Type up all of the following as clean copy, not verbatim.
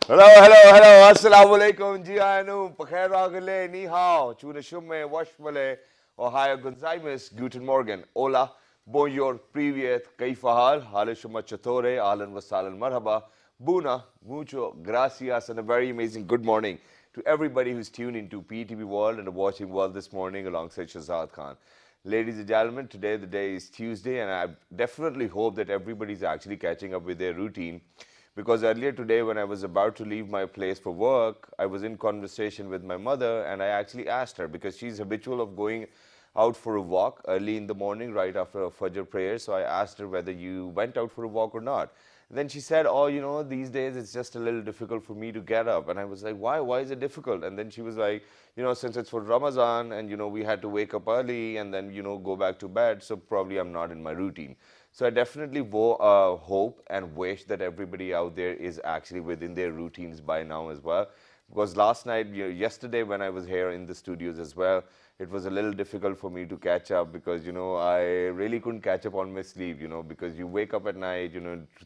Hello, hello, hello. Assalamu alaikum. Ji anu. Pakhair agale. Ni hao. Chune shumme. Washmale. Ohio Gonzaimes. Guten Morgen. Hola. Bonjour. Privyet. Kaifahal. Hale shumma chatore. Alan wasalan marhaba. Buna. Mucho. Gracias. And a very amazing good morning to everybody who's tuned into PTV World and watching World this morning alongside Shahzad Khan. Ladies and gentlemen, today the day is Tuesday, and I definitely hope that everybody's actually catching up with their routine. Because earlier today, when I was about to leave my place for work, I was in conversation with my mother, and I actually asked her because she's habitual of going out for a walk early in the morning, right after a Fajr prayer. So I asked her whether you went out for a walk or not. Then she said, oh, these days it's just a little difficult for me to get up. And I was like, why? Why is it difficult? And then she was like, since it's for Ramadan and, we had to wake up early and then, go back to bed. So probably I'm not in my routine. So I definitely hope and wish that everybody out there is actually within their routines by now as well. Because last night, yesterday when I was here in the studios as well, it was a little difficult for me to catch up because, I really couldn't catch up on my sleep, because you wake up at night,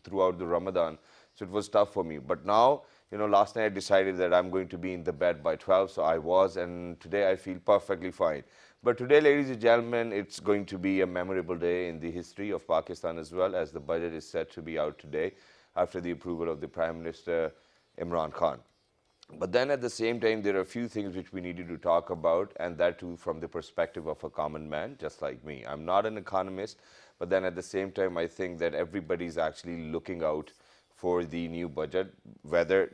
throughout the Ramadan. So it was tough for me. But now, last night I decided that I'm going to be in the bed by 12. So I was, and today I feel perfectly fine. But today, ladies and gentlemen, it's going to be a memorable day in the history of Pakistan as well, as the budget is set to be out today after the approval of the Prime Minister Imran Khan. But then at the same time, there are a few things which we needed to talk about, and that too from the perspective of a common man, just like me. I'm not an economist, but then at the same time, I think that everybody's actually looking out for the new budget, whether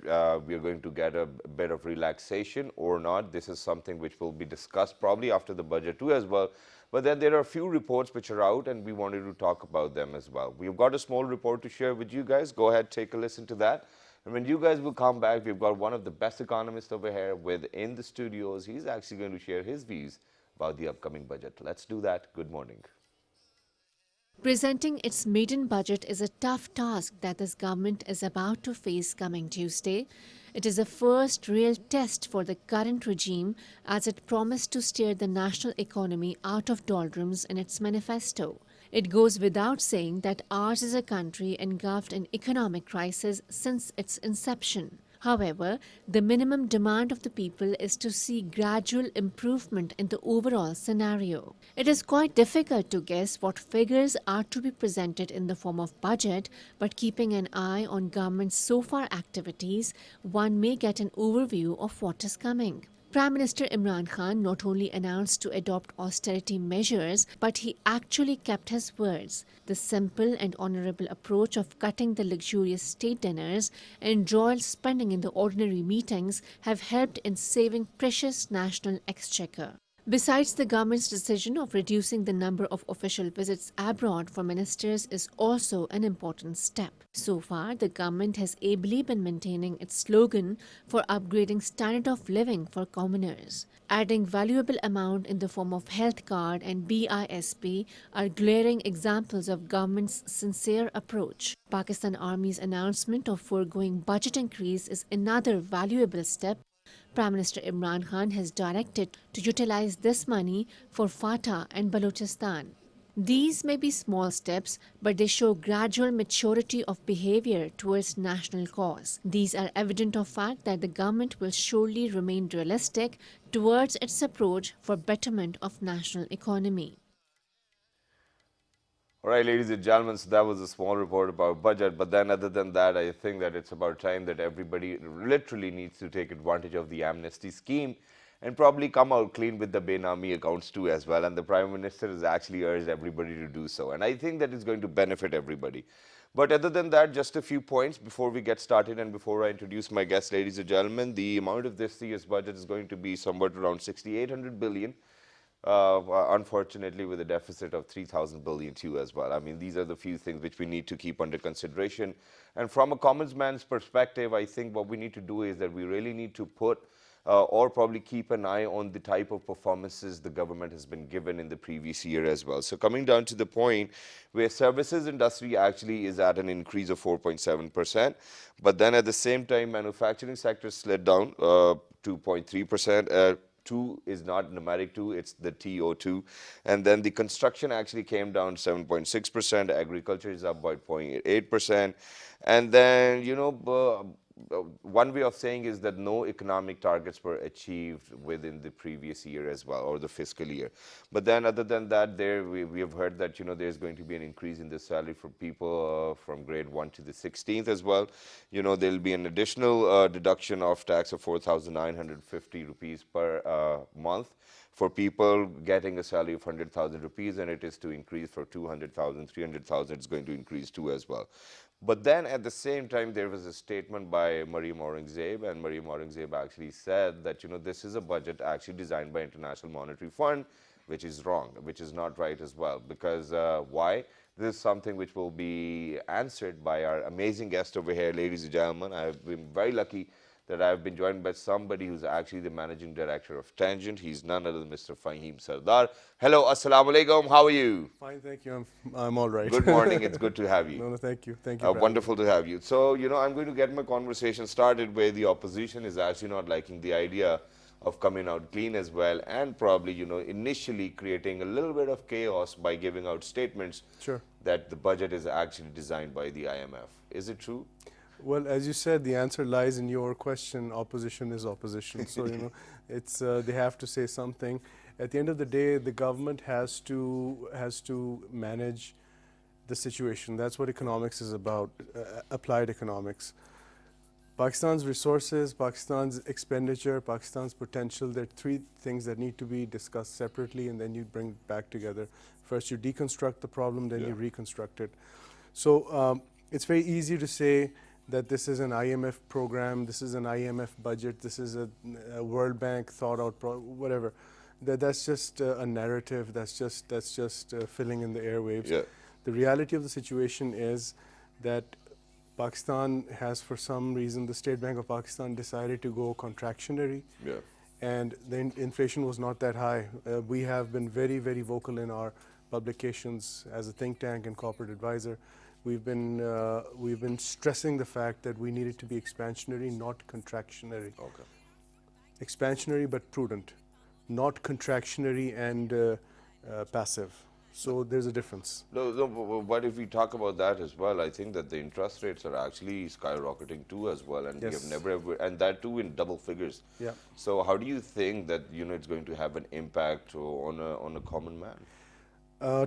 we are going to get a bit of relaxation or not. This is something which will be discussed probably after the budget too as well. But then there are a few reports which are out, and we wanted to talk about them as well. We've got a small report to share with you guys. Go ahead, take a listen to that. And when you guys will come back, we've got one of the best economists over here within the studios. He's actually going to share his views about the upcoming budget. Let's do that. Good morning. Presenting its maiden budget is a tough task that this government is about to face coming Tuesday. It is a first real test for the current regime as it promised to steer the national economy out of doldrums in its manifesto. It goes without saying that ours is a country engulfed in economic crisis since its inception. However, the minimum demand of the people is to see gradual improvement in the overall scenario. It is quite difficult to guess what figures are to be presented in the form of budget, but keeping an eye on government's so far activities, one may get an overview of what is coming. Prime Minister Imran Khan not only announced to adopt austerity measures, but he actually kept his words. The simple and honorable approach of cutting the luxurious state dinners and royal spending in the ordinary meetings have helped in saving precious national exchequer. Besides, the government's decision of reducing the number of official visits abroad for ministers is also an important step. So far, the government has ably been maintaining its slogan for upgrading standard of living for commoners. Adding valuable amount in the form of health card and BISP are glaring examples of government's sincere approach. Pakistan Army's announcement of foregoing budget increase is another valuable step. Prime Minister Imran Khan has directed to utilize this money for Fatah and Balochistan. These may be small steps, but they show gradual maturity of behavior towards national cause. These are evident of fact that the government will surely remain realistic towards its approach for betterment of national economy. All right, ladies and gentlemen, so that was a small report about budget. But then other than that, I think that it's about time that everybody literally needs to take advantage of the amnesty scheme and probably come out clean with the Benami accounts too as well. And the Prime Minister has actually urged everybody to do so. And I think that is going to benefit everybody. But other than that, just a few points before we get started and before I introduce my guests, ladies and gentlemen. The amount of this year's budget is going to be somewhat around 6,800 billion. Unfortunately, with a deficit of 3,000 billion too as well. I mean, these are the few things which we need to keep under consideration. And from a common man's perspective, I think what we need to do is that we really need to put or probably keep an eye on the type of performances the government has been given in the previous year as well. So coming down to the point where services industry actually is at an increase of 4.7%, but then at the same time, manufacturing sector slid down 2.3%. Two is not numeric 2, it's the TO2. And then the construction actually came down 7.6%, agriculture is up by 0.8%. And then, one way of saying is that no economic targets were achieved within the previous year as well, or the fiscal year. But then other than that, we have heard that, there's going to be an increase in the salary for people from grade 1 to the 16th as well. There'll be an additional deduction of tax of 4,950 rupees per month for people getting a salary of 100,000 rupees, and it is to increase for 200,000, 300,000, it's going to increase too as well. But then at the same time, there was a statement by Maryam Aurangzeb, and Maryam Aurangzeb actually said that, this is a budget actually designed by International Monetary Fund, which is wrong, which is not right as well. Because why? This is something which will be answered by our amazing guest over here, ladies and gentlemen. I've been very lucky that I've been joined by somebody who's actually the managing director of Tangent. He's none other than Mr. Fahim Sardar. Hello, assalamu alaikum. How are you? Fine, thank you. I'm all right. Good morning. It's good to have you. No, thank you. Thank you. Wonderful to have you. So, I'm going to get my conversation started where the opposition is actually not liking the idea of coming out clean as well, and probably, initially creating a little bit of chaos by giving out statements that the budget is actually designed by the IMF. Is it true? Well, as you said, the answer lies in your question. Opposition is opposition. So, it's they have to say something. At the end of the day, the government has to manage the situation. That's what economics is about, applied economics. Pakistan's resources, Pakistan's expenditure, Pakistan's potential, there are three things that need to be discussed separately, and then you bring it back together. First, you deconstruct the problem, then you reconstruct it. So it's very easy to say that this is an IMF program, this is an IMF budget, this is a World Bank thought out, whatever. That's just a narrative, that's just filling in the airwaves. Yeah. The reality of the situation is that Pakistan has, for some reason, the State Bank of Pakistan decided to go contractionary. Yeah. And the inflation was not that high. We have been very, very vocal in our publications as a think tank and corporate advisor. We've been stressing the fact that we needed to be expansionary, not contractionary. Okay. Expansionary but prudent, not contractionary and passive. So there's a difference. No, but if we talk about that as well, I think that the interest rates are actually skyrocketing too as well, and we have never ever, and that too in double figures. Yeah. So how do you think that it's going to have an impact on a common man?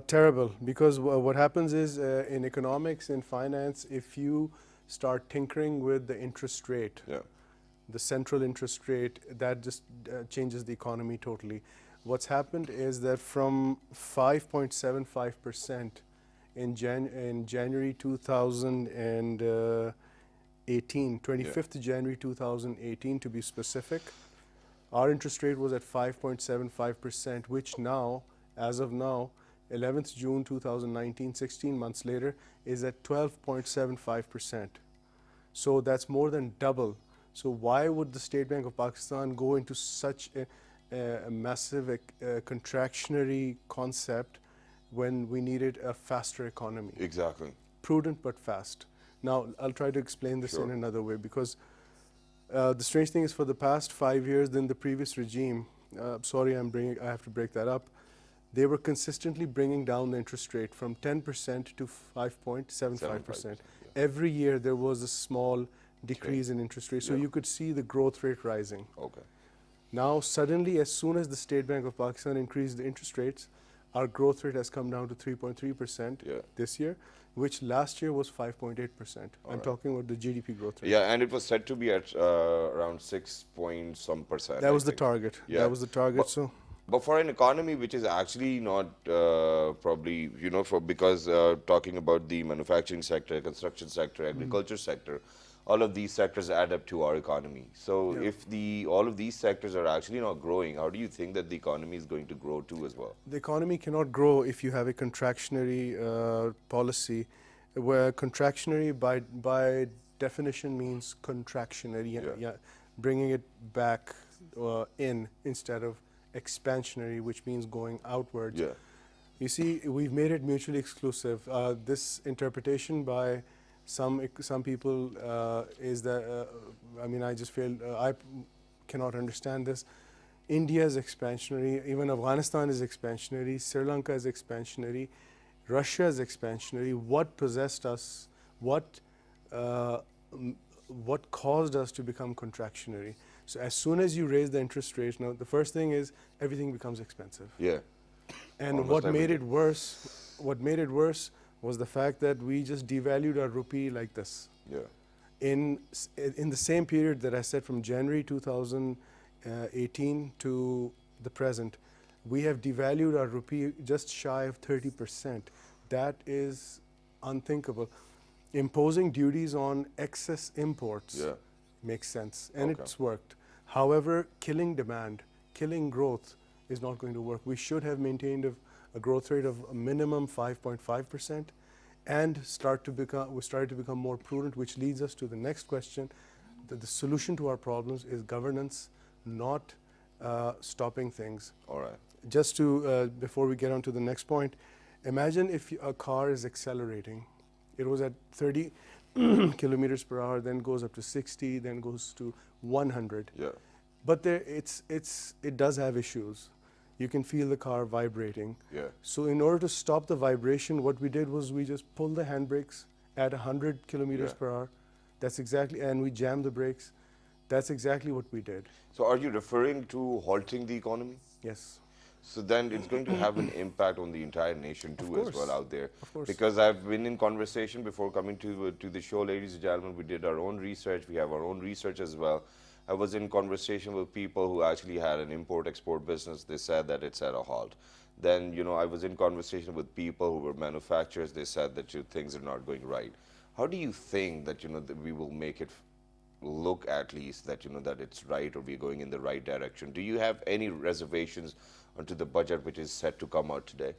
Terrible, because what happens is in economics, in finance, if you start tinkering with the interest rate, the central interest rate, that just changes the economy totally. What's happened is that from 5.75% in January 2018, 25th January 2018 to be specific, our interest rate was at 5.75%, which now, as of now, 11th June 2019, 16 months later, is at 12.75%. So that's more than double. So why would the State Bank of Pakistan go into such a massive contractionary concept when we needed a faster economy? Exactly. Prudent but fast. Now, I'll try to explain this in another way, because the strange thing is, for the past 5 years, in the previous regime, sorry, I have to break that up, they were consistently bringing down the interest rate from 10% to 5.75%. Every year there was a small decrease in interest rate, so you could see the growth rate rising. Okay. Now suddenly, as soon as the State Bank of Pakistan increased the interest rates, our growth rate has come down to 3.3% this year, which last year was 5.8%. I'm talking about the GDP growth rate. Yeah, and it was said to be at around 6 point some percent. That was the target. Yeah. That was the target. But for an economy which is actually not probably, because talking about the manufacturing sector, construction sector, agriculture sector, all of these sectors add up to our economy. So if all of these sectors are actually not growing, how do you think that the economy is going to grow too as well? The economy cannot grow if you have a contractionary policy, where contractionary by definition means contractionary, bringing it back in instead of expansionary, which means going outwards. Yeah. You see, we've made it mutually exclusive. This interpretation by some people is that, I just feel, I cannot understand this. India is expansionary, even Afghanistan is expansionary, Sri Lanka is expansionary, Russia is expansionary. What possessed us, what what caused us to become contractionary. So as soon as you raise the interest rates, now the first thing is everything becomes expensive. Yeah. And Almost what made everything. it worse was the fact that we just devalued our rupee like this. Yeah. In the same period that I said, from January 2018 to the present, we have devalued our rupee just shy of 30%. That is unthinkable. Imposing duties on excess imports Yeah. makes sense, and Okay. it's worked. However, killing demand, killing growth is not going to work. We should have maintained a growth rate of a minimum 5.5%, and we started to become more prudent, which leads us to the next question. The solution to our problems is governance, not stopping things. All right. Just to, before we get on to the next point, imagine if a car is accelerating. It was at 30 kilometers per hour, then goes up to 60, then goes to 100. Yeah. But it does have issues. You can feel the car vibrating. Yeah. So in order to stop the vibration, what we did was we just pulled the handbrakes at 100 kilometers Yeah. per hour. That's exactly, and we jammed the brakes. That's exactly what we did. So are you referring to halting the economy? Yes. So then it's going to have an impact on the entire nation too, as well, course. out there. Of course. Because I've been in conversation before coming to the show, ladies and gentlemen. We did our own research. We have our own research as well. I was in conversation with people who actually had an import-export business. They said that it's at a halt. Then, I was in conversation with people who were manufacturers. They said that things are not going right. How do you think that, that we will make it look, at least, that, that it's right, or we're going in the right direction? Do you have any reservations onto the budget which is set to come out today?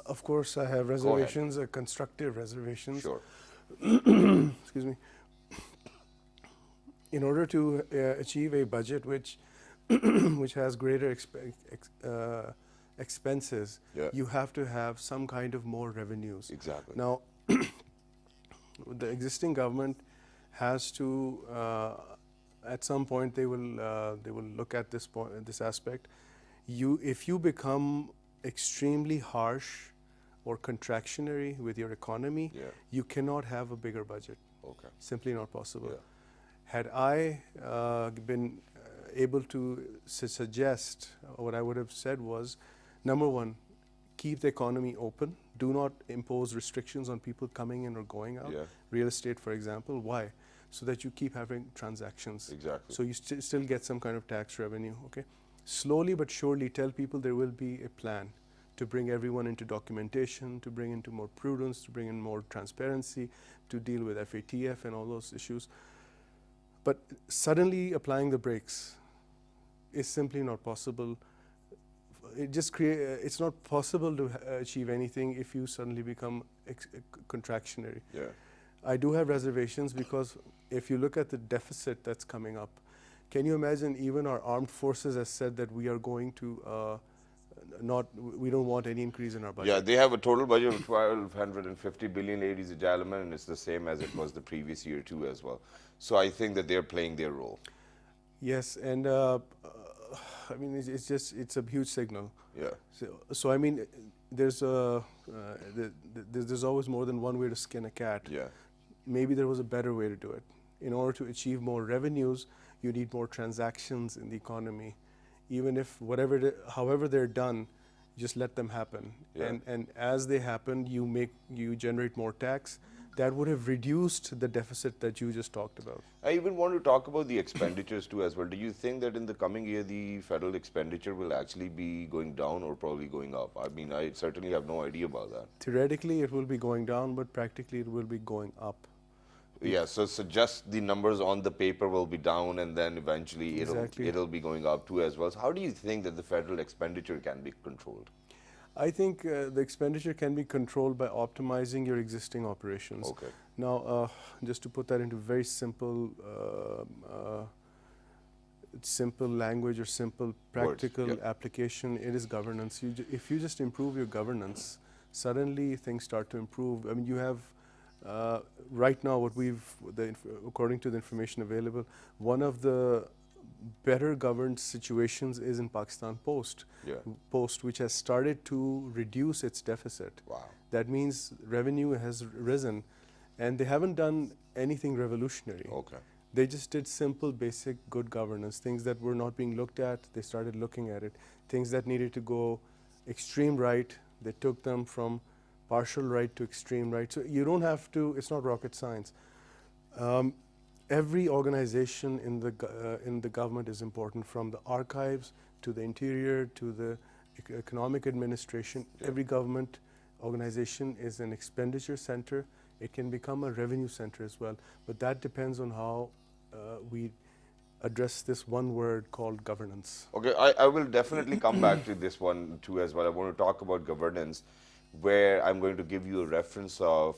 Of course, I have reservations, constructive reservations. Sure. Excuse me. In order to achieve a budget which which has greater expenses, Yeah. you have to have some kind of more revenues. Exactly. Now, the existing government has to, at some point, they will look at this aspect. If you become extremely harsh or contractionary with your economy, Yeah. you cannot have a bigger budget. Okay. Simply not possible. Yeah. Had I been able to suggest, what I would have said was, number one, keep the economy open. Do not impose restrictions on people coming in or going out. Yeah. Real estate, for example. Why? So that you keep having transactions. Exactly. So you still get some kind of tax revenue. Okay. Slowly but surely tell people there will be a plan to bring everyone into documentation, to bring into more prudence, to bring in more transparency, to deal with FATF and all those issues. But suddenly applying the brakes is simply not possible. It's not possible to achieve anything if you suddenly become contractionary. Yeah. I do have reservations because if you look at the deficit that's coming up, can you imagine even our armed forces has said that we are going to we don't want any increase in our budget. Yeah, they have a total budget of 1,250 billion, ladies and gentlemen, and it's the same as it was the previous year too, as well. So I think that they're playing their role. Yes, and I mean, it's a huge signal. Yeah. So I mean, there's always more than one way to skin a cat. Yeah. Maybe there was a better way to do it. In order to achieve more revenues, you need more transactions in the economy. Even if however they're done, just let them happen. Yeah. And as they happen, you generate more tax. That would have reduced the deficit that you just talked about. I even want to talk about the expenditures too, as well. Do you think that in the coming year the federal expenditure will actually be going down or probably going up? I mean, I certainly have no idea about that. Theoretically, it will be going down, but practically it will be going up. Yeah, so just the numbers on the paper will be down, and then eventually Exactly. it'll be going up too, as well. So how do you think that the federal expenditure can be controlled? I think the expenditure can be controlled by optimizing your existing operations. Okay. Now, just to put that into very simple language or simple practical yeah. application, it is governance. If you just improve your governance, suddenly things start to improve. I mean, you have right now according to the information available, one of the better governed situations is in Pakistan Post. Yeah. Post, which has started to reduce its deficit. Wow. That means revenue has risen. And they haven't done anything revolutionary. Okay. They just did simple, basic, good governance. Things that were not being looked at, they started looking at it. Things that needed to go extreme right, they took them from partial right to extreme right. So you don't have to, it's not rocket science. Every organization in the government is important, from the archives to the interior to the economic administration. Yeah. Every government organization is an expenditure center. It can become a revenue center as well, but that depends on how we address this one word called governance. Okay, I will definitely come back to this one too as well. I want to talk about governance, where I'm going to give you a reference of,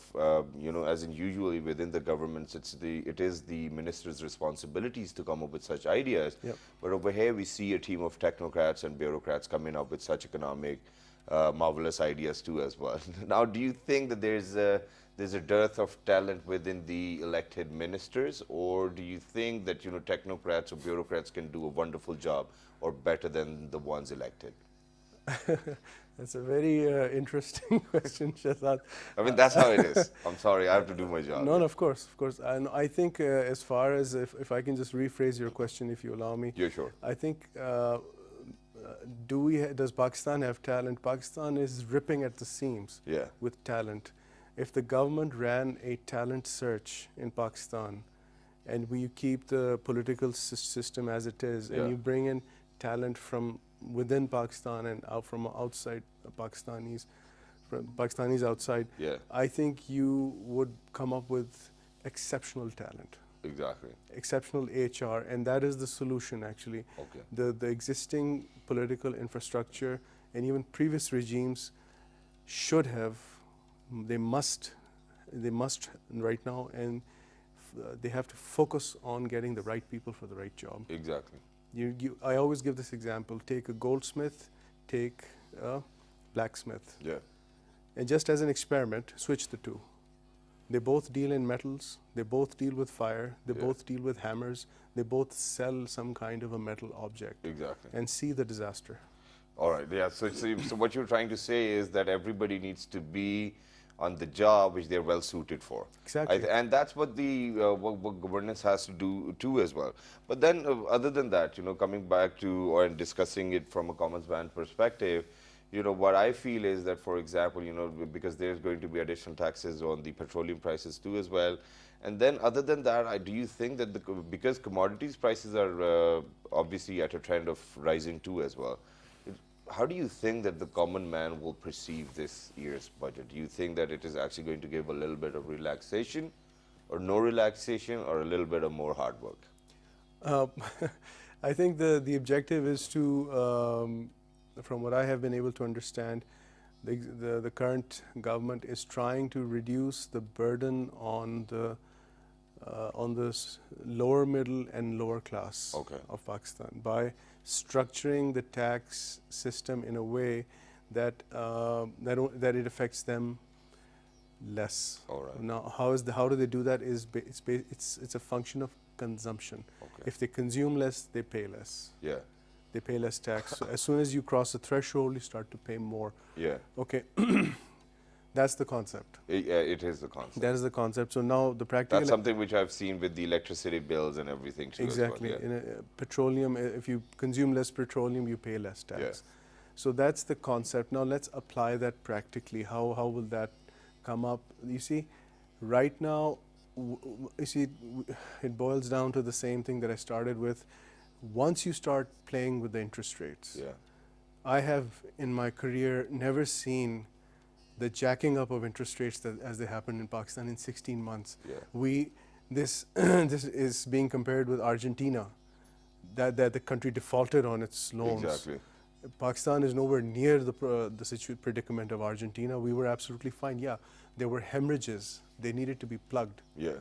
as in usually within the governments, it is the minister's responsibilities to come up with such ideas. Yep. But over here we see a team of technocrats and bureaucrats coming up with such economic, marvelous ideas too as well. Now, do you think that there's a dearth of talent within the elected ministers, or do you think that technocrats or bureaucrats can do a wonderful job or better than the ones elected? That's a very interesting question, Shahzad. I mean, that's how it is. I'm sorry, I have to do my job. No, of course, of course. And I think as far as, if I can just rephrase your question, if you allow me. Yeah, sure. I think, does Pakistan have talent? Pakistan is ripping at the seams Yeah. with talent. If the government ran a talent search in Pakistan, and you keep the political system as it is, Yeah. and you bring in talent from within Pakistan and out from outside Pakistanis, from Pakistanis outside, Yeah. I think you would come up with exceptional talent, Exactly. exceptional HR, and that is the solution actually. Okay. The existing political infrastructure and even previous regimes should have, they must right now, and they have to focus on getting the right people for the right job. Exactly. I always give this example. Take a goldsmith, take a blacksmith. Yeah. And just as an experiment, switch the two. They both deal in metals, they both deal with fire, they Yeah. both deal with hammers, they both sell some kind of a metal object. Exactly. And see the disaster. All right. Yeah. So what you're trying to say is that everybody needs to be on the job which they're well suited for. Exactly. And that's what the what governance has to do too as well. But then, other than that, coming back to and discussing it from a commons man perspective, what I feel is that, for example, because there's going to be additional taxes on the petroleum prices too as well. And then, other than that, do you think that because commodities prices are obviously at a trend of rising too as well, how do you think that the common man will perceive this year's budget? Do you think that it is actually going to give a little bit of relaxation, or no relaxation, or a little bit of more hard work? I think the objective is to, from what I have been able to understand, the current government is trying to reduce the burden on the lower middle and lower class Okay. of Pakistan by structuring the tax system in a way that that it affects them less. All right. Now, how do they do that? It's a function of consumption. Okay. If they consume less, they pay less. Yeah. They pay less tax. So as soon as you cross the threshold, you start to pay more. Yeah. Okay. That's the concept. It is the concept. That is the concept. So now the practical. That's something which I've seen with the electricity bills and everything too. Exactly. As well, yeah. In petroleum, if you consume less petroleum, you pay less tax. Yeah. So that's the concept. Now let's apply that practically. How will that come up? You see, right now, it boils down to the same thing that I started with. Once you start playing with the interest rates, Yeah. I have in my career never seen the jacking up of interest rates as they happened in Pakistan in 16 months. Yeah. This is being compared with Argentina, that the country defaulted on its loans. Exactly. Pakistan is nowhere near the predicament of Argentina. We were absolutely fine. Yeah, there were hemorrhages. They needed to be plugged. Yeah.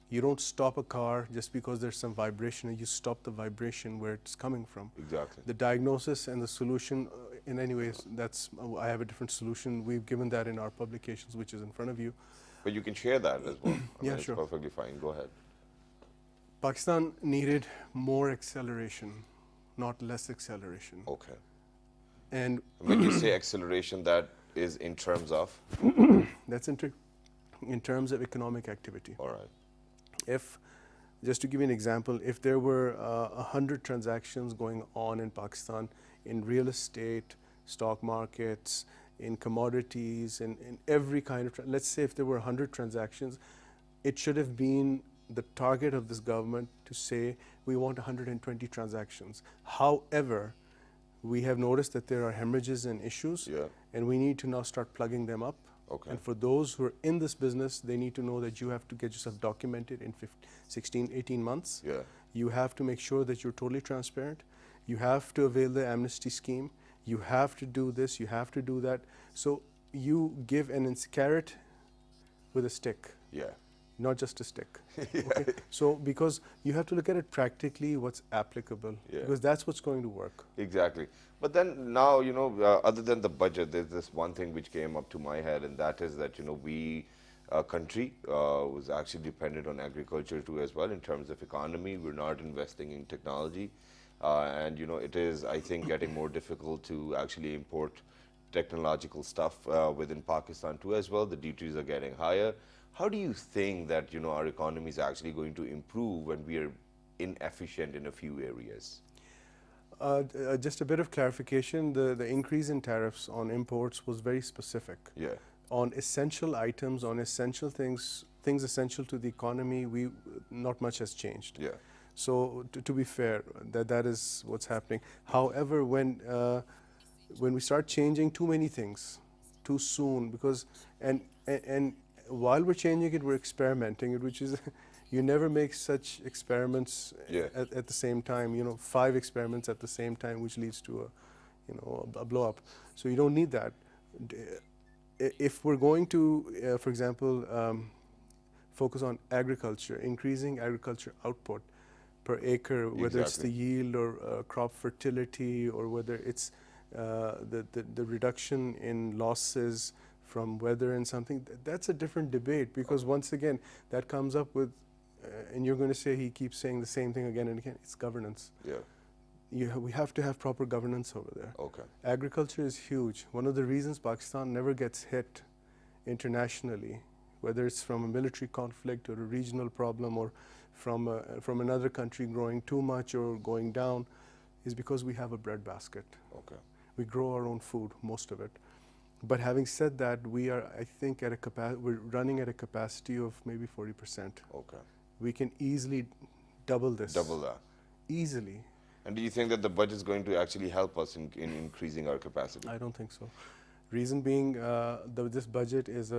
You don't stop a car just because there's some vibration, and you stop the vibration where it's coming from. Exactly. The diagnosis and the solution, in any ways, I have a different solution. We've given that in our publications, which is in front of you. But you can share that as well. Yeah, it's sure. perfectly fine. Go ahead. Pakistan needed more acceleration, not less acceleration. Okay. And When you say acceleration, that is in terms of? that's in in terms of economic activity. All right. If, just to give you an example, if there were 100 transactions going on in Pakistan in real estate, stock markets, in commodities, in every kind of, let's say if there were 100 transactions, it should have been the target of this government to say we want 120 transactions. However, we have noticed that there are hemorrhages and issues, Yeah. and we need to now start plugging them up. Okay. And for those who are in this business, they need to know that you have to get yourself documented in 16, 18 months. Yeah. You have to make sure that you're totally transparent. You have to avail the amnesty scheme. You have to do this, you have to do that. So you give an carrot with a stick, Yeah. not just a stick. Okay? So because you have to look at it practically, what's applicable, Yeah. because that's what's going to work. Exactly. But then now, other than the budget, there's this one thing which came up to my head, and that is that, we, country, was actually dependent on agriculture too as well in terms of economy. We're not investing in technology. And, it is, I think, getting more difficult to actually import technological stuff within Pakistan too as well. The duties are getting higher. How do you think that, our economy is actually going to improve when we are inefficient in a few areas? Just a bit of clarification, the increase in tariffs on imports was very specific. Yeah. On essential items, on essential things essential to the economy, not much has changed. Yeah. So to be fair, that is what's happening. However, when we start changing too many things too soon, because and while we're changing it, we're experimenting it, which is you never make such experiments at the same time. 5 experiments at the same time, which leads to a blow up. So you don't need that. If we're going to, for example, focus on agriculture, increasing agriculture output per acre, whether it's the yield or crop fertility, or whether it's the reduction in losses from weather and something, that's a different debate, because once again, that comes up with, and you're going to say he keeps saying the same thing again and again, it's governance. Yeah. We have to have proper governance over there. Okay. Agriculture is huge. One of the reasons Pakistan never gets hit internationally, whether it's from a military conflict or a regional problem or from another country growing too much or going down, is because we have a breadbasket. Okay. We grow our own food, most of it. But having said that, we are, I think, we're running at a capacity of maybe 40%. Okay. We can easily double this. Double that. Easily. And do you think that the budget is going to actually help us in increasing our capacity? I don't think so. Reason being, this budget it's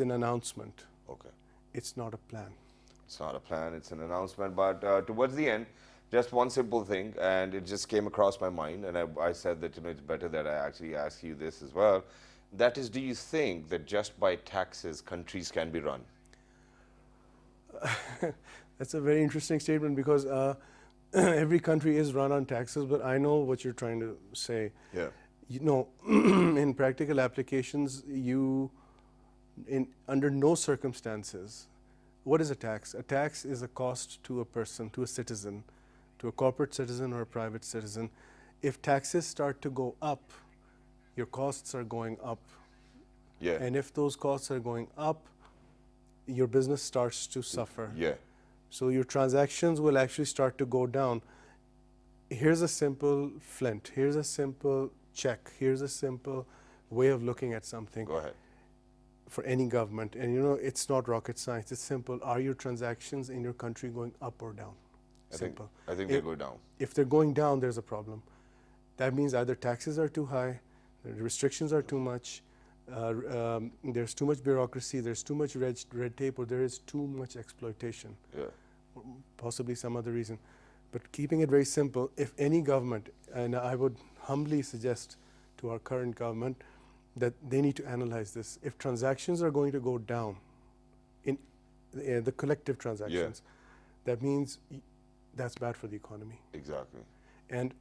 an announcement. Okay. It's not a plan. It's not a plan, it's an announcement. But towards the end, just one simple thing, and it just came across my mind, and I said that it's better that I actually ask you this as well. That is, do you think that just by taxes countries can be run? That's a very interesting statement, because every country is run on taxes, but I know what you're trying to say. Yeah. In practical applications, under no circumstances, what is a tax? A tax is a cost to a person, to a citizen, to a corporate citizen or a private citizen. If taxes start to go up, your costs are going up. Yeah. And if those costs are going up, your business starts to suffer. Yeah. So your transactions will actually start to go down. Here's a simple flint. Here's a simple check. Here's a simple way of looking at something. Go ahead. For any government, and it's not rocket science, it's simple. Are your transactions in your country going up or down? Simple. I think they go down. If they're going down, there's a problem. That means either taxes are too high, the restrictions are too much, there's too much bureaucracy, there's too much red tape, or there is too much exploitation. Yeah. Possibly some other reason. But keeping it very simple, if any government, and I would humbly suggest to our current government, that they need to analyze this. If transactions are going to go down, in the collective transactions, that means that's bad for the economy. Exactly. And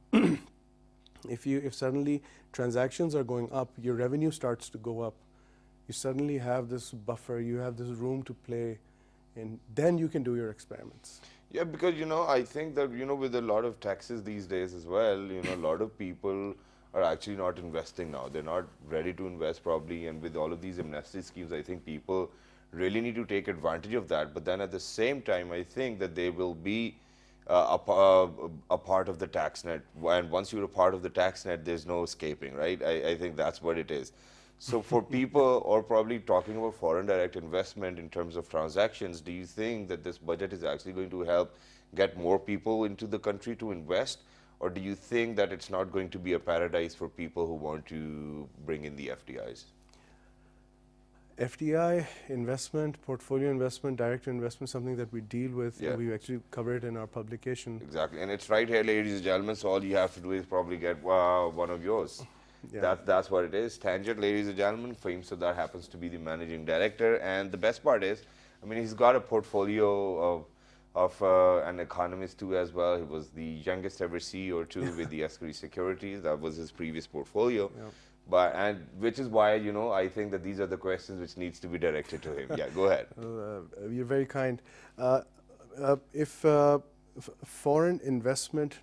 if suddenly transactions are going up, your revenue starts to go up, you suddenly have this buffer, you have this room to play, and then you can do your experiments. Yeah, because I think that with a lot of taxes these days as well, a lot of people are actually not investing now. They're not ready to invest probably, and with all of these amnesty schemes, I think people really need to take advantage of that. But then at the same time, I think that they will be a part of the tax net. And once you're a part of the tax net, there's no escaping, right? I think that's what it is. So for people, or probably talking about foreign direct investment in terms of transactions, do you think that this budget is actually going to help get more people into the country to invest? Or do you think that it's not going to be a paradise for people who want to bring in the FDIs? FDI investment, portfolio investment, direct investment, something that we deal with. Yeah. And we actually cover it in our publication. Exactly, and it's right here, ladies and gentlemen. So all you have to do is probably get one of yours. Yeah. That's what it is. Tangent, ladies and gentlemen. Fahim Sardar happens to be the managing director, and the best part is, I mean, he's got a portfolio of an economist too as well. He was the youngest ever CEO too with the Askari Securities. That was his previous portfolio. Yeah. And which is why, you know, I think that these are the questions which needs to be directed to him. Yeah, go ahead. You're very kind. If foreign investment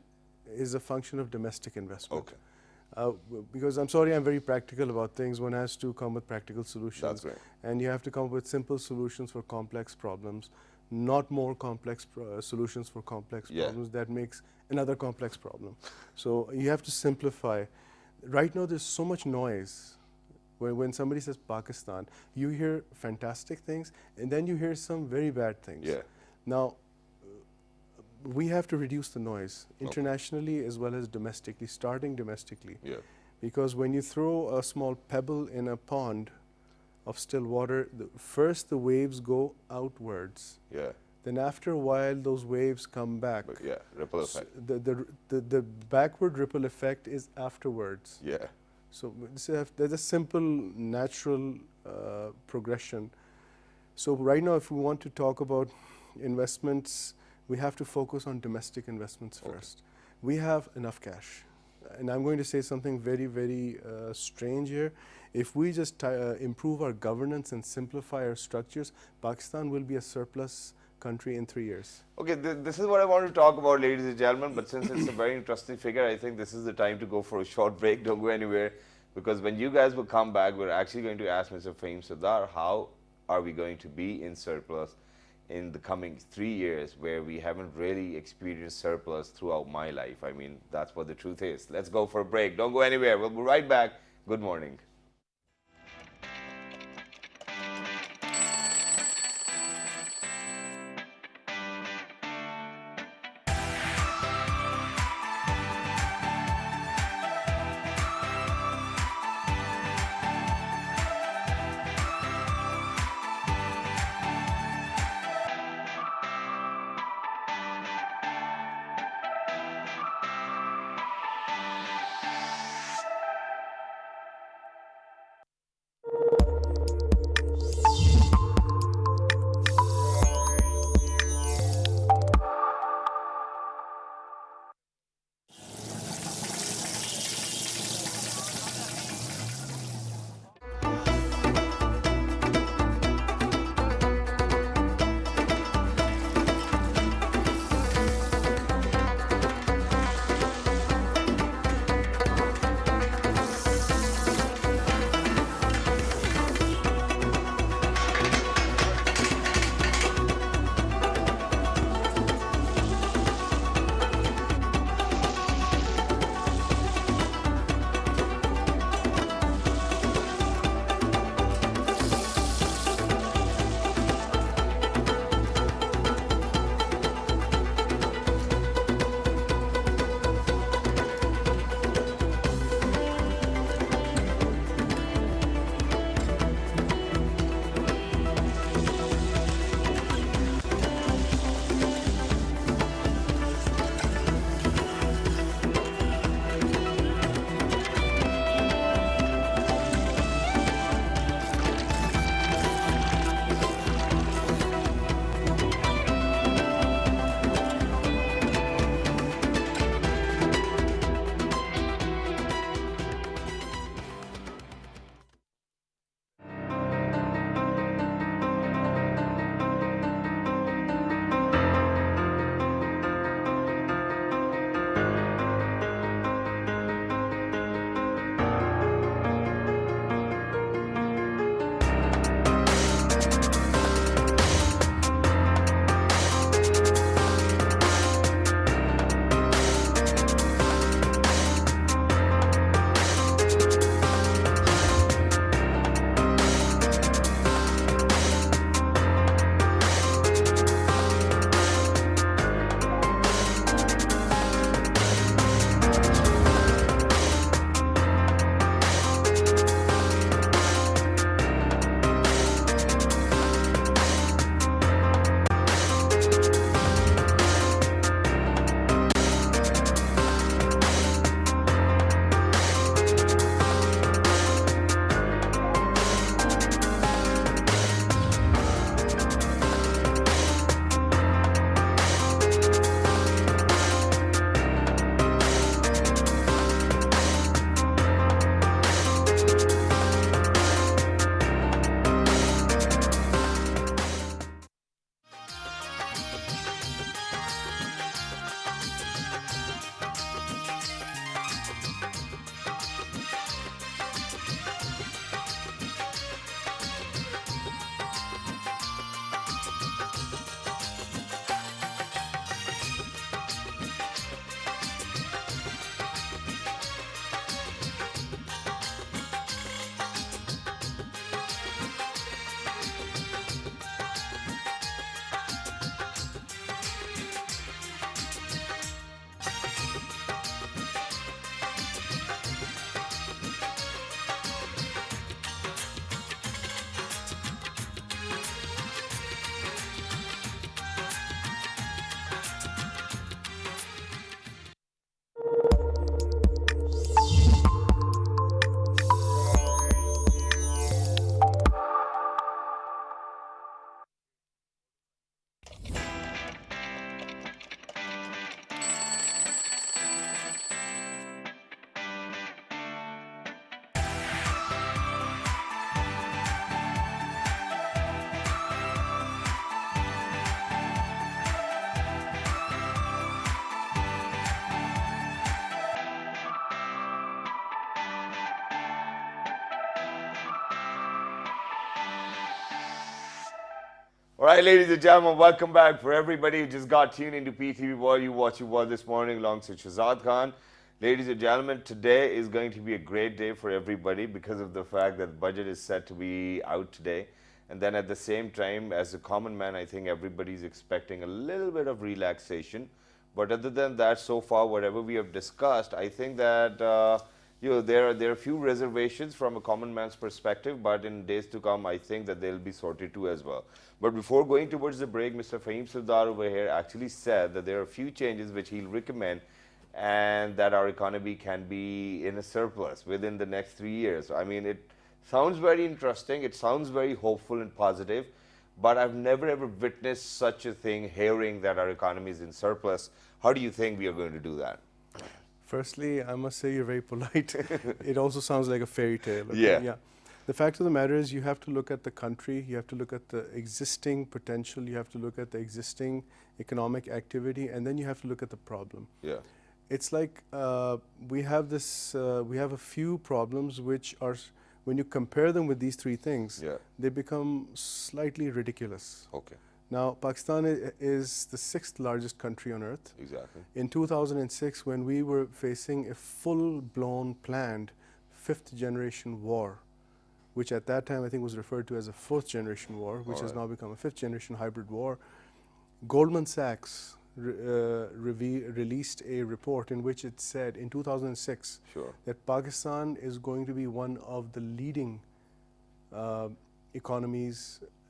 is a function of domestic investment. Okay. Because I'm sorry, I'm very practical about things. One has to come with practical solutions. That's right. And you have to come up with simple solutions for complex problems, not more complex solutions for complex Yeah. problems. That makes another complex problem. So you have to simplify. Right now, there's so much noise. When somebody says Pakistan, you hear fantastic things, and then you hear some very bad things. Yeah. Now, we have to reduce the noise internationally as well as domestically, starting domestically. Yeah. Because when you throw a small pebble in a pond of still water, first the waves go outwards. Yeah. Then after a while, those waves come back. But yeah, ripple effect. The backward ripple effect is afterwards. Yeah. So there's a simple, natural progression. So right now, if we want to talk about investments, we have to focus on domestic investments first. We have enough cash. And I'm going to say something very, very strange here. If we just improve our governance and simplify our structures, Pakistan will be a surplus country in 3 years. Okay, this is what I want to talk about, ladies and gentlemen, but since it's a very interesting figure, I think this is the time to go for a short break. Don't go anywhere, because when you guys will come back, we're actually going to ask Mr. Fahim Sardar, how are we going to be in surplus in the coming 3 years, where we haven't really experienced surplus throughout my life. I mean, that's what the truth is. Let's go for a break. Don't go anywhere. We'll be right back. Good morning. All right, ladies and gentlemen, welcome back. For everybody who just got tuned into PTV World, you watch your world this morning alongside Shazad Khan. Ladies and gentlemen, today is going to be a great day for everybody because of the fact that the budget is set to be out today. And then at the same time, as a common man, I think everybody's expecting a little bit of relaxation. But other than that, so far, whatever we have discussed, I think that there are a few reservations from a common man's perspective, but in days to come, I think that they'll be sorted too as well. But before going towards the break, Mr. Fahim Sardar over here actually said that there are a few changes which he'll recommend and that our economy can be in a surplus within the next 3 years. I mean, it sounds very interesting, it sounds very hopeful and positive, but I've never ever witnessed such a thing, hearing that our economy is in surplus. How do you think we are going to do that? Firstly, I must say you're very polite. It also sounds like a fairy tale. Yeah. Yeah. The fact of the matter is you have to look at the country, you have to look at the existing potential, you have to look at the existing economic activity, and then you have to look at the problem. Yeah. It's like we have a few problems which are, when you compare them with these three things, Yeah. they become slightly ridiculous. Okay. Now, Pakistan is the 6th largest country on earth. Exactly. In 2006, when we were facing a full-blown planned 5th generation war, which at that time I think was referred to as a 4th generation war, which has now become a 5th generation hybrid war, Goldman Sachs released a report in which it said in 2006 Sure. that Pakistan is going to be one of the leading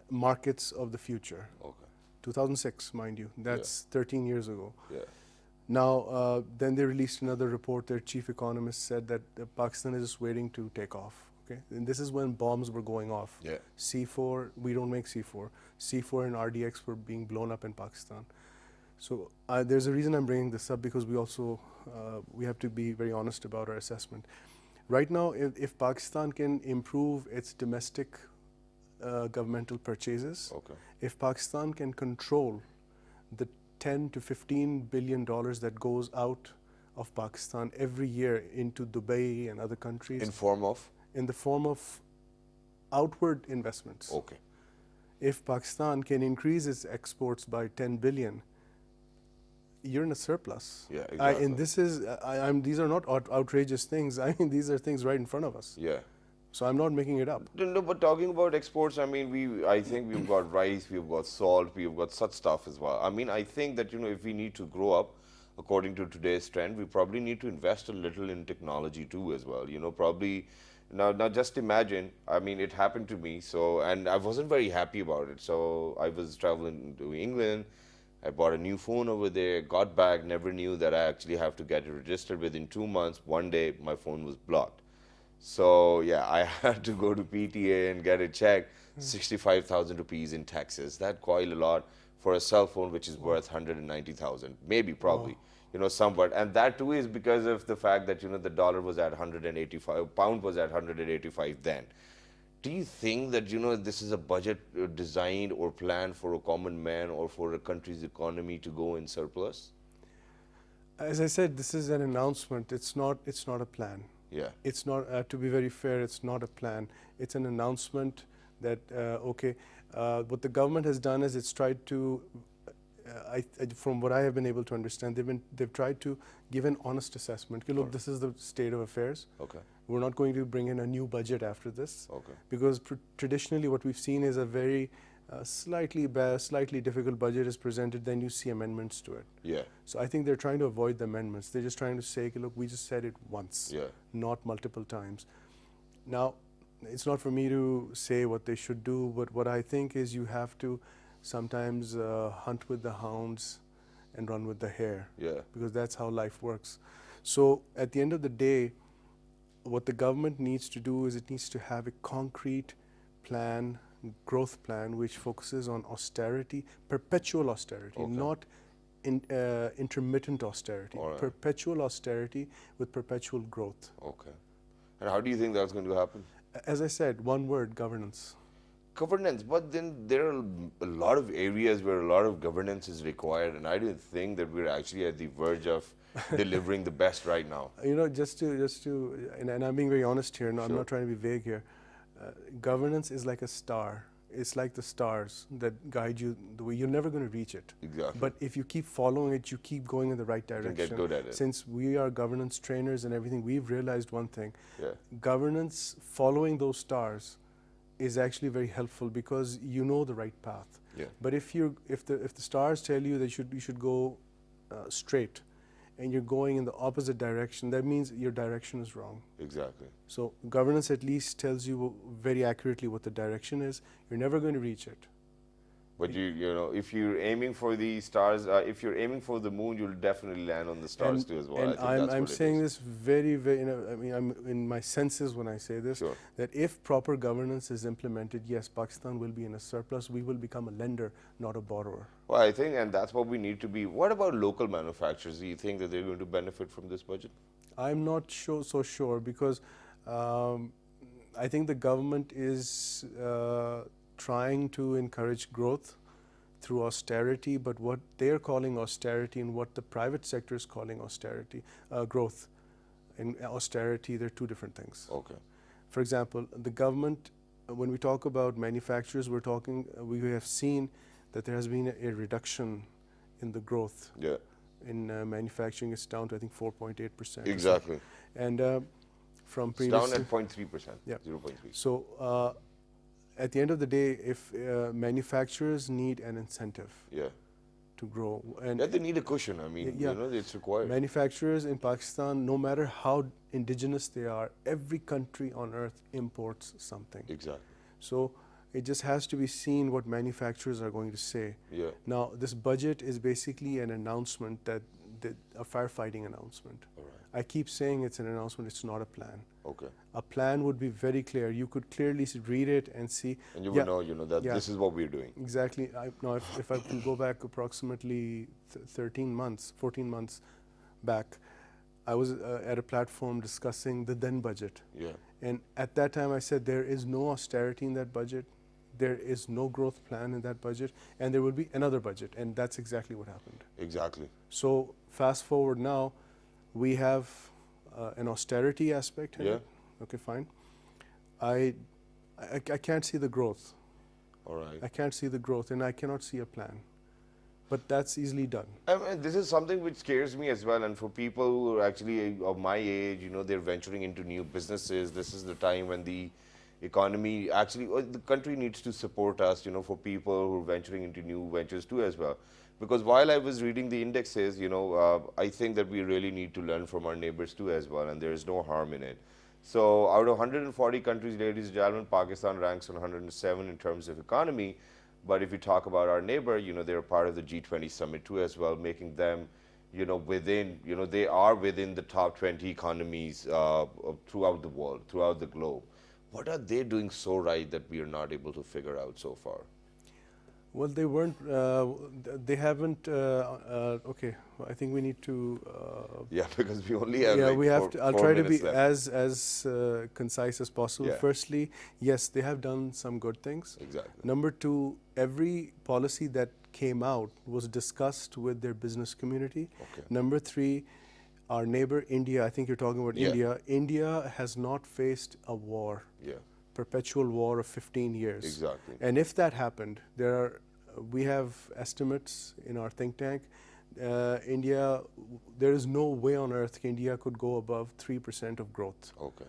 markets of the future. Okay. 2006, mind you. That's 13 years ago. Yeah. Now, then they released another report. Their chief economist said that Pakistan is just waiting to take off. Okay, and this is when bombs were going off. Yeah. C4, we don't make C4. C4 and RDX were being blown up in Pakistan. So there's a reason I'm bringing this up, because we also we have to be very honest about our assessment. Right now, if Pakistan can improve its domestic governmental purchases, Okay. if Pakistan can control the 10 to 15 billion dollars that goes out of Pakistan every year into Dubai and other countries, In the form of outward investments. Okay. If Pakistan can increase its exports by 10 billion, you're in a surplus. Yeah, exactly. And this is, these are not outrageous things. I mean, these are things right in front of us. Yeah. So I'm not making it up. No, but talking about exports, I mean, I think we've got rice, we've got salt, we've got such stuff as well. I mean, I think that, if we need to grow up according to today's trend, we probably need to invest a little in technology too as well. Probably, now just imagine, I mean, it happened to me, and I wasn't very happy about it. So I was traveling to England, I bought a new phone over there, got back, never knew that I actually have to get it registered within 2 months. One day, my phone was blocked. So yeah, I had to go to PTA and get it checked. 65,000 rupees in taxes. That quite a lot for a cell phone which is worth 190,000, maybe, probably, somewhat. And that too is because of the fact that, the dollar was at 185, pound was at 185 then. Do you think that, this is a budget designed or planned for a common man or for a country's economy to go in surplus? As I said, this is an announcement. It's not a plan. Yeah. It's not, to be very fair, it's not a plan. It's an announcement that, what the government has done is it's tried to, from what I have been able to understand, they've tried to give an honest assessment. Look, this is the state of affairs. Okay. We're not going to bring in a new budget after this. Okay. Because traditionally what we've seen is a very slightly difficult budget is presented, then you see amendments to it. Yeah. So I think they're trying to avoid the amendments. They're just trying to say, look, we just said it once, not multiple times. Now, it's not for me to say what they should do, but what I think is you have to sometimes hunt with the hounds and run with the hare. Yeah. Because that's how life works. So at the end of the day, what the government needs to do is it needs to have a concrete plan, growth plan, which focuses on austerity, perpetual austerity, not intermittent austerity, perpetual austerity with perpetual growth. Okay. And how do you think that's going to happen? As I said, one word, governance. Governance, but then there are a lot of areas where a lot of governance is required, and I don't think that we're actually at the verge of delivering the best right now. Just to, and I'm being very honest here, and I'm not trying to be vague here. Governance is like a star. it's like the stars that guide you the way. You're never going to reach it. Exactly. But if you keep following it, you keep going in the right You direction. can get good at it. Since we are governance trainers and everything, we've realized one thing. Yeah. Governance, following those stars, is actually very helpful because you know the right path. Yeah. But if the stars tell you that you should go straight, and you're going in the opposite direction, that means your direction is wrong. Exactly. So governance at least tells you very accurately what the direction is. You're never going to reach it. But you know, if you're aiming for the stars, if you're aiming for the moon, you'll definitely land on the stars too as well. And I think that's I'm what it saying is. this very, very, I mean, I'm in my senses when I say this, Sure. that if proper governance is implemented, yes, Pakistan will be in a surplus. We will become a lender, not a borrower. Well, I think, and that's what we need to be. What about local manufacturers? Do you think that they're going to benefit from this budget? I'm not so sure because I think the government is trying to encourage growth through austerity, but what they're calling austerity and what the private sector is calling austerity, growth and austerity, they're two different things. Okay. For example, the government, when we talk about manufacturers, we have seen that there has been a reduction in the growth. Yeah. In manufacturing, it's down to I think 4.8%. Exactly. And from It's previous, down at 0.3%. Yeah. 0.3. so at the end of the day, if manufacturers need an incentive Yeah. to grow, and Yeah, they need a cushion. I mean, Yeah. you know, it's required. manufacturers in Pakistan, no matter how indigenous they are, every country on earth imports something. Exactly. So it just has to be seen what manufacturers are going to say. Yeah. Now, this budget is basically an announcement a firefighting announcement. All right. I keep saying it's an announcement, it's not a plan. Okay. A plan would be very clear. You could clearly read it and see. And you Yeah. will know, you know, that Yeah. this is what we're doing. Exactly. Now, if I can go back approximately 13 months, 14 months back, I was at a platform discussing the then budget. Yeah. And at that time, I said there is no austerity in that budget. There is no growth plan in that budget. And there will be another budget. And that's exactly what happened. Exactly. So fast forward now, we have an austerity aspect in Yeah. it. Okay, fine. I can't see the growth. All right. I can't see the growth, and I cannot see a plan. But that's easily done. I mean, this is something which scares me as well. And for people who are actually of my age, you know, they're venturing into new businesses. This is the time when the economy actually, the country needs to support us, you know, for people who are venturing into new ventures too as well. Because while I was reading the indexes, you know, I think that we really need to learn from our neighbors too as well, and there is no harm in it. So out of 140 countries, ladies and gentlemen, Pakistan ranks on 107 in terms of economy. But if you talk about our neighbor, you know, they're part of the G20 summit too as well, making them, you know, within, you know, they are within the top 20 economies throughout the world, throughout the globe. What are they doing so right that we are not able to figure out so far? Well, they weren't, they haven't, okay, I think we need to. Yeah, because we only have yeah, like we have to, I'll 4 try to minutes be left. as concise as possible. Yeah. Firstly, yes, they have done some good things. Exactly. Number two, every policy that came out was discussed with their business community. Okay. Number three, our neighbor India, I think you're talking about Yeah. India. India has not faced a war, Yeah, perpetual war of 15 years. exactly. And if that happened, we have estimates in our think tank. India, there is no way on earth India could go above 3% of growth. Okay.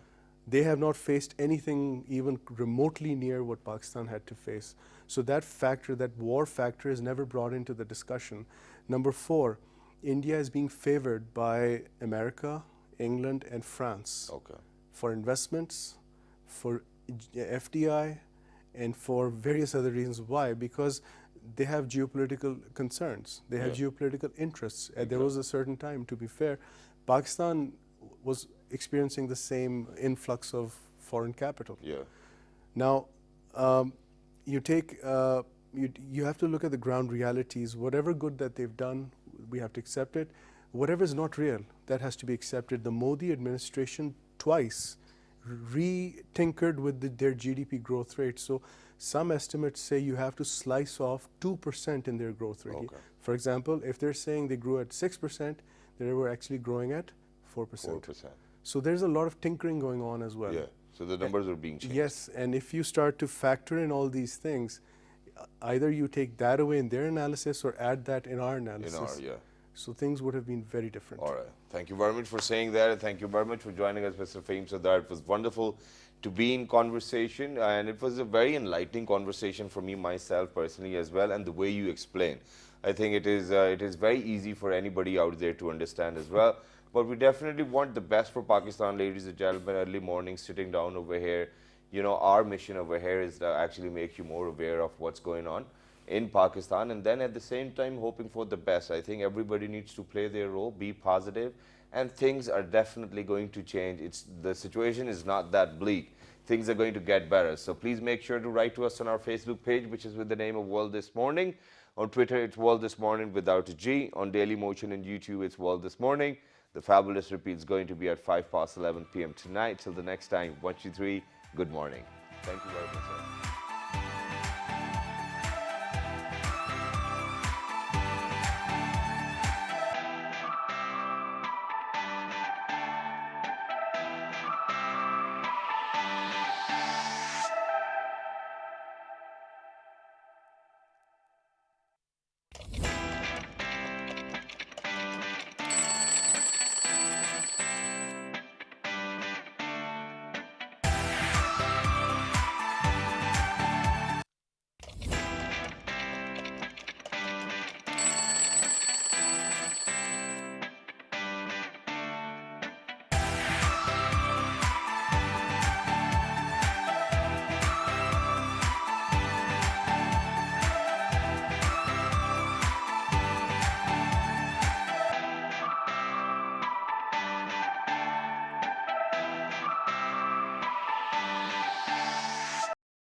They have not faced anything even remotely near what Pakistan had to face. So that factor, that war factor, is never brought into the discussion. Number four, India is being favored by America, England, and France Okay. for investments, for FDI, and for various other reasons. Why? Because they have geopolitical concerns. They have Yeah. geopolitical interests. There was a certain time, to be fair, Pakistan was experiencing the same influx of foreign capital. Yeah. Now, you have to look at the ground realities. Whatever good that they've done, we have to accept it. Whatever is not real, that has to be accepted. The Modi administration twice re-tinkered with their GDP growth rate. So some estimates say you have to slice off 2% in their growth rate. Okay. For example, if they're saying they grew at 6%, they were actually growing at 4%. 4%. So there's a lot of tinkering going on as well. Yeah. So the numbers are being changed. Yes, and if you start to factor in all these things, either you take that away in their analysis or add that in our analysis. Yeah. So things would have been very different. All right. Thank you very much for saying that, and thank you very much for joining us, Mr. Fahim Sardar. It was wonderful to be in conversation, and it was a very enlightening conversation for me myself personally as well, and the way you explain. I think it is very easy for anybody out there to understand as well. But we definitely want the best for Pakistan, ladies and gentlemen. Early morning, sitting down over here. You know, our mission over here is to actually make you more aware of what's going on in Pakistan, and then at the same time hoping for the best. I think everybody needs to play their role, be positive, and things are definitely going to change. The situation is not that bleak. Things are going to get better. So please make sure to write to us on our Facebook page, which is with the name of World This Morning. On Twitter, it's World This Morning without a G. On Daily Motion and YouTube, it's World This Morning. The fabulous repeat is going to be at 11 p.m. tonight. Till the next time, 1, 2, 3, good morning. Thank you very much, sir.